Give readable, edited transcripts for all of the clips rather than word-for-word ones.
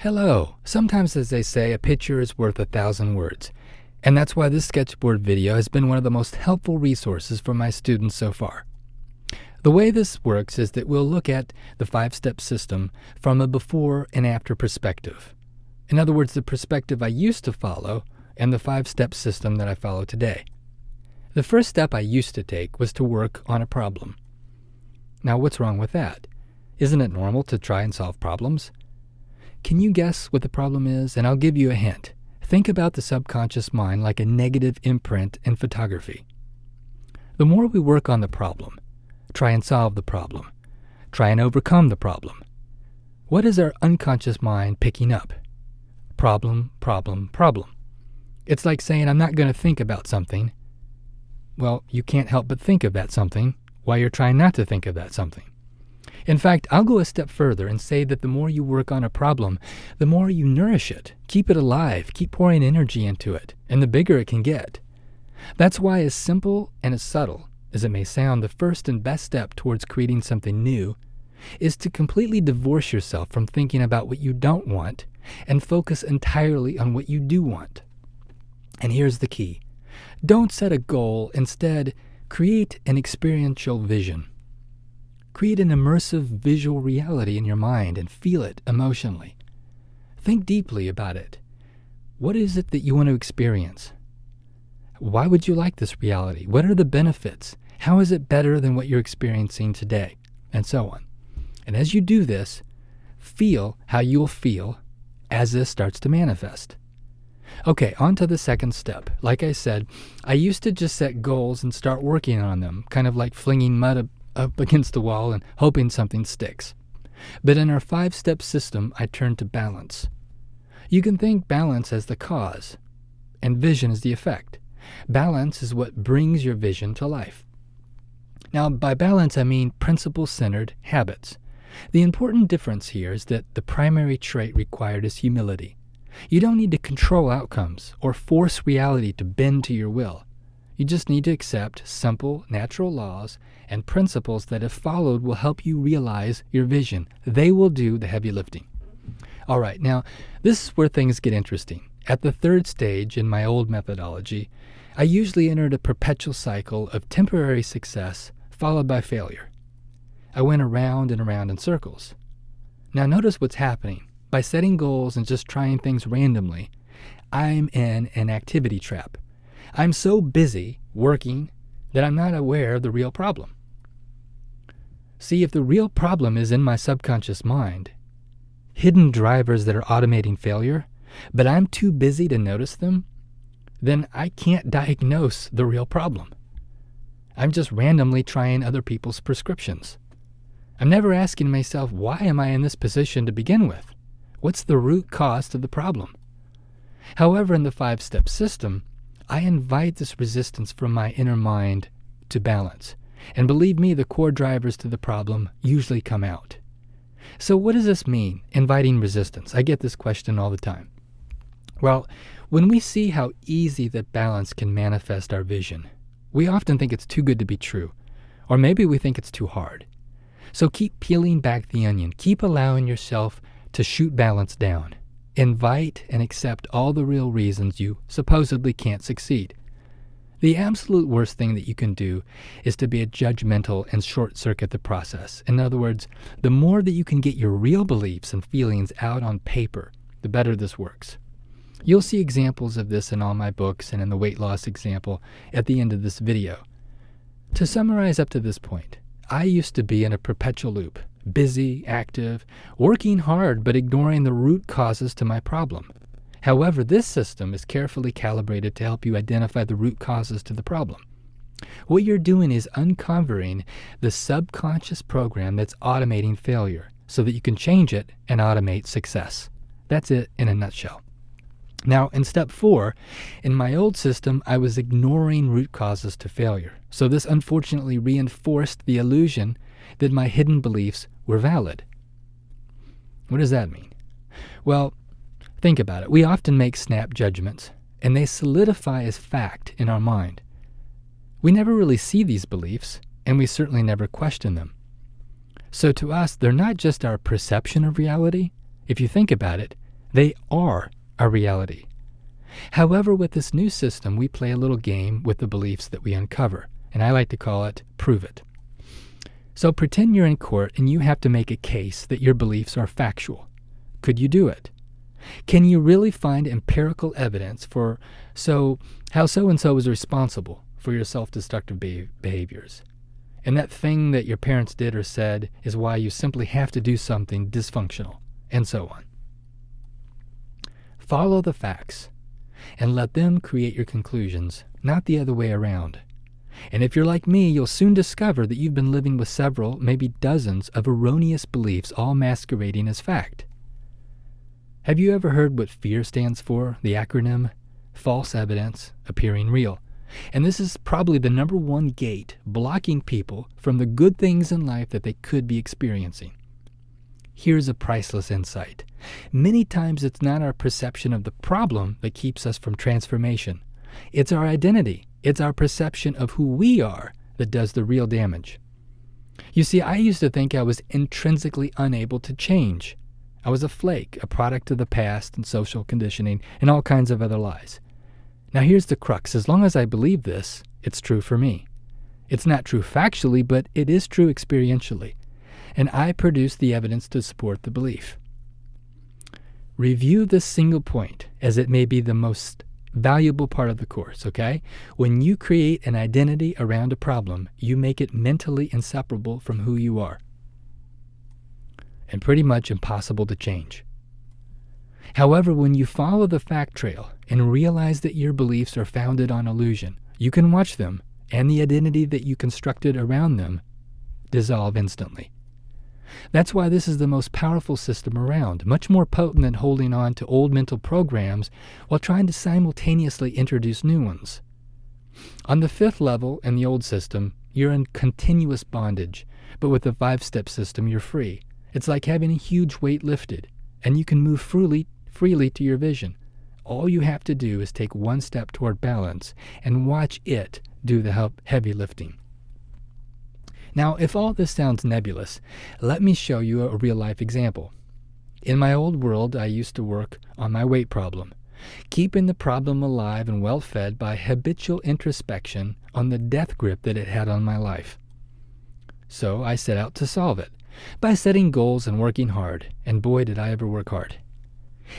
Hello. Sometimes, as they say, a picture is worth 1,000 words. And that's why this sketchboard video has been one of the most helpful resources for my students so far. The way this works is that we'll look at the 5-step system from a before and after perspective. In other words, the perspective I used to follow and the 5-step system that I follow today. The first step I used to take was to work on a problem. Now, what's wrong with that? Isn't it normal to try and solve problems? Can you guess what the problem is? And I'll give you a hint. Think about the subconscious mind like a negative imprint in photography. The more we work on the problem, try and solve the problem, try and overcome the problem, what is our unconscious mind picking up? Problem, problem, problem. It's like saying, I'm not going to think about something. Well, you can't help but think of that something while you're trying not to think of that something. In fact, I'll go a step further and say that the more you work on a problem, the more you nourish it, keep it alive, keep pouring energy into it, and the bigger it can get. That's why, as simple and as subtle as it may sound, the first and best step towards creating something new is to completely divorce yourself from thinking about what you don't want and focus entirely on what you do want. And here's the key. Don't set a goal. Instead, create an experiential vision. Create an immersive visual reality in your mind and feel it emotionally. Think deeply about it. What is it that you want to experience? Why would you like this reality? What are the benefits? How is it better than what you're experiencing today? And so on. And as you do this, feel how you'll feel as this starts to manifest. Okay, on to the second step. Like I said, I used to just set goals and start working on them, kind of like flinging mud up against the wall and hoping something sticks. But in our 5-step system, I turned to balance. You can think balance as the cause, and vision as the effect. Balance is what brings your vision to life. Now, by balance, I mean principle-centered habits. The important difference here is that the primary trait required is humility. You don't need to control outcomes or force reality to bend to your will. You just need to accept simple, natural laws and principles that, if followed, will help you realize your vision. They will do the heavy lifting. All right, now, this is where things get interesting. At the third stage in my old methodology, I usually entered a perpetual cycle of temporary success followed by failure. I went around and around in circles. Now, notice what's happening. By setting goals and just trying things randomly, I'm in an activity trap. I'm so busy working that I'm not aware of the real problem. See, if the real problem is in my subconscious mind, hidden drivers that are automating failure, but I'm too busy to notice them, then I can't diagnose the real problem. I'm just randomly trying other people's prescriptions. I'm never asking myself, why am I in this position to begin with? What's the root cause of the problem? However, in the 5-step system, I invite this resistance from my inner mind to balance. And believe me, the core drivers to the problem usually come out. So what does this mean, inviting resistance? I get this question all the time. Well, when we see how easy that balance can manifest our vision, we often think it's too good to be true. Or maybe we think it's too hard. So keep peeling back the onion. Keep allowing yourself to shoot balance down. Invite and accept all the real reasons you supposedly can't succeed. The absolute worst thing that you can do is to be a judgmental and short-circuit the process. In other words, the more that you can get your real beliefs and feelings out on paper, the better this works. You'll see examples of this in all my books and in the weight loss example at the end of this video. To summarize up to this point, I used to be in a perpetual loop. Busy, active, working hard, but ignoring the root causes to my problem. However, this system is carefully calibrated to help you identify the root causes to the problem. What you're doing is uncovering the subconscious program that's automating failure so that you can change it and automate success. That's it in a nutshell. Now, in step 4, in my old system, I was ignoring root causes to failure. So this unfortunately reinforced the illusion that my hidden beliefs were valid. What does that mean? Well, think about it. We often make snap judgments, and they solidify as fact in our mind. We never really see these beliefs, and we certainly never question them. So to us, they're not just our perception of reality. If you think about it, They are our reality. However, with this new system, we play a little game with the beliefs that we uncover, and I like to call it prove it. So pretend you're in court and you have to make a case that your beliefs are factual. Could you do it? Can you really find empirical evidence for how so-and-so is responsible for your self-destructive behaviors? And that thing that your parents did or said is why you simply have to do something dysfunctional, and so on. Follow the facts and let them create your conclusions, not the other way around. And if you're like me, you'll soon discover that you've been living with several, maybe dozens, of erroneous beliefs all masquerading as fact. Have you ever heard what FEAR stands for? The acronym? False evidence appearing real. And this is probably the number one gate blocking people from the good things in life that they could be experiencing. Here's a priceless insight. Many times it's not our perception of the problem that keeps us from transformation. It's our identity. It's our perception of who we are that does the real damage. You see, I used to think I was intrinsically unable to change. I was a flake, a product of the past and social conditioning and all kinds of other lies. Now here's the crux. As long as I believe this, it's true for me. It's not true factually, but it is true experientially. And I produce the evidence to support the belief. Review this single point, as it may be the most valuable part of the course, okay? When you create an identity around a problem, you make it mentally inseparable from who you are, and pretty much impossible to change. However, when you follow the fact trail and realize that your beliefs are founded on illusion, you can watch them and the identity that you constructed around them dissolve instantly. That's why this is the most powerful system around, much more potent than holding on to old mental programs while trying to simultaneously introduce new ones. On the 5th level in the old system, you're in continuous bondage, but with the 5-step system, you're free. It's like having a huge weight lifted, and you can move freely to your vision. All you have to do is take one step toward balance and watch it do the heavy lifting. Now, if all this sounds nebulous, let me show you a real-life example. In my old world, I used to work on my weight problem, keeping the problem alive and well-fed by habitual introspection on the death grip that it had on my life. So I set out to solve it by setting goals and working hard, and boy did I ever work hard.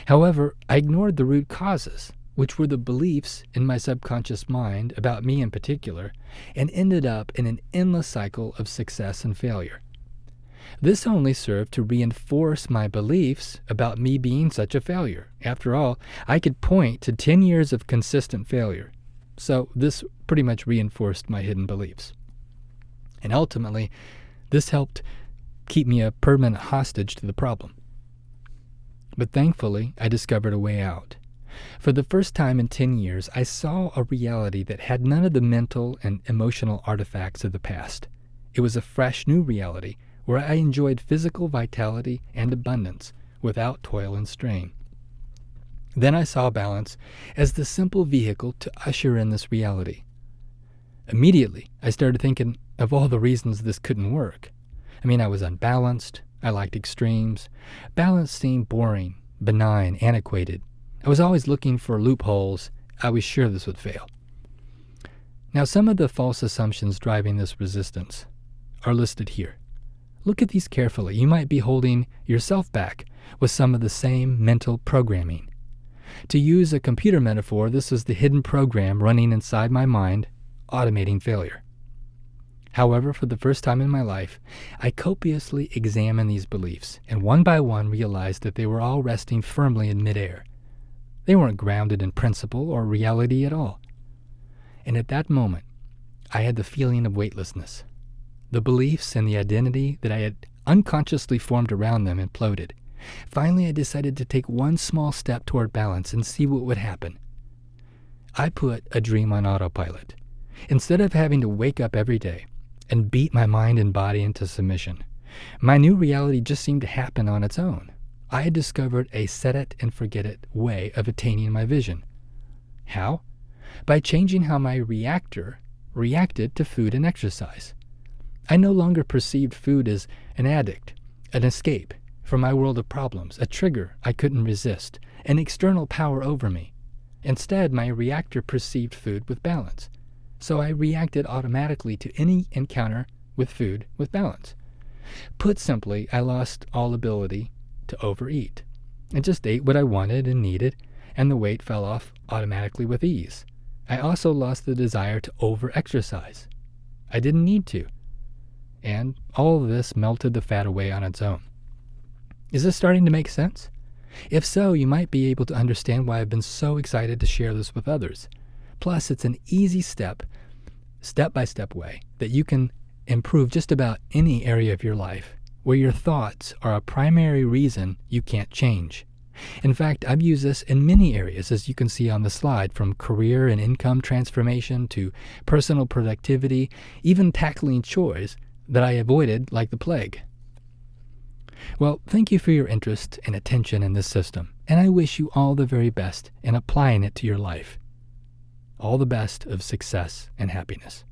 However, I ignored the root causes, which were the beliefs in my subconscious mind about me in particular, and ended up in an endless cycle of success and failure. This only served to reinforce my beliefs about me being such a failure. After all, I could point to 10 years of consistent failure. So this pretty much reinforced my hidden beliefs. And ultimately, this helped keep me a permanent hostage to the problem. But thankfully, I discovered a way out. For the first time in 10 years, I saw a reality that had none of the mental and emotional artifacts of the past. It was a fresh new reality where I enjoyed physical vitality and abundance without toil and strain. Then I saw balance as the simple vehicle to usher in this reality. Immediately, I started thinking of all the reasons this couldn't work. I was unbalanced. I liked extremes. Balance seemed boring, benign, antiquated. I was always looking for loopholes. I was sure this would fail. Now, some of the false assumptions driving this resistance are listed here. Look at these carefully. You might be holding yourself back with some of the same mental programming. To use a computer metaphor, this is the hidden program running inside my mind, automating failure. However, for the first time in my life, I copiously examined these beliefs, and one by one realized that they were all resting firmly in midair. They weren't grounded in principle or reality at all. And at that moment, I had the feeling of weightlessness. The beliefs and the identity that I had unconsciously formed around them imploded. Finally, I decided to take one small step toward balance and see what would happen. I put a dream on autopilot. Instead of having to wake up every day and beat my mind and body into submission, my new reality just seemed to happen on its own. I had discovered a set-it-and-forget-it way of attaining my vision. How? By changing how my reactor reacted to food and exercise. I no longer perceived food as an addict, an escape from my world of problems, a trigger I couldn't resist, an external power over me. Instead, my reactor perceived food with balance. So I reacted automatically to any encounter with food with balance. Put simply, I lost all ability to overeat. I just ate what I wanted and needed, and the weight fell off automatically with ease. I also lost the desire to over-exercise. I didn't need to. And all of this melted the fat away on its own. Is this starting to make sense? If so, you might be able to understand why I've been so excited to share this with others. Plus, it's an easy step-by-step way that you can improve just about any area of your life where your thoughts are a primary reason you can't change. In fact, I've used this in many areas, as you can see on the slide, from career and income transformation to personal productivity, even tackling chores that I avoided like the plague. Well, thank you for your interest and attention in this system, and I wish you all the very best in applying it to your life. All the best of success and happiness.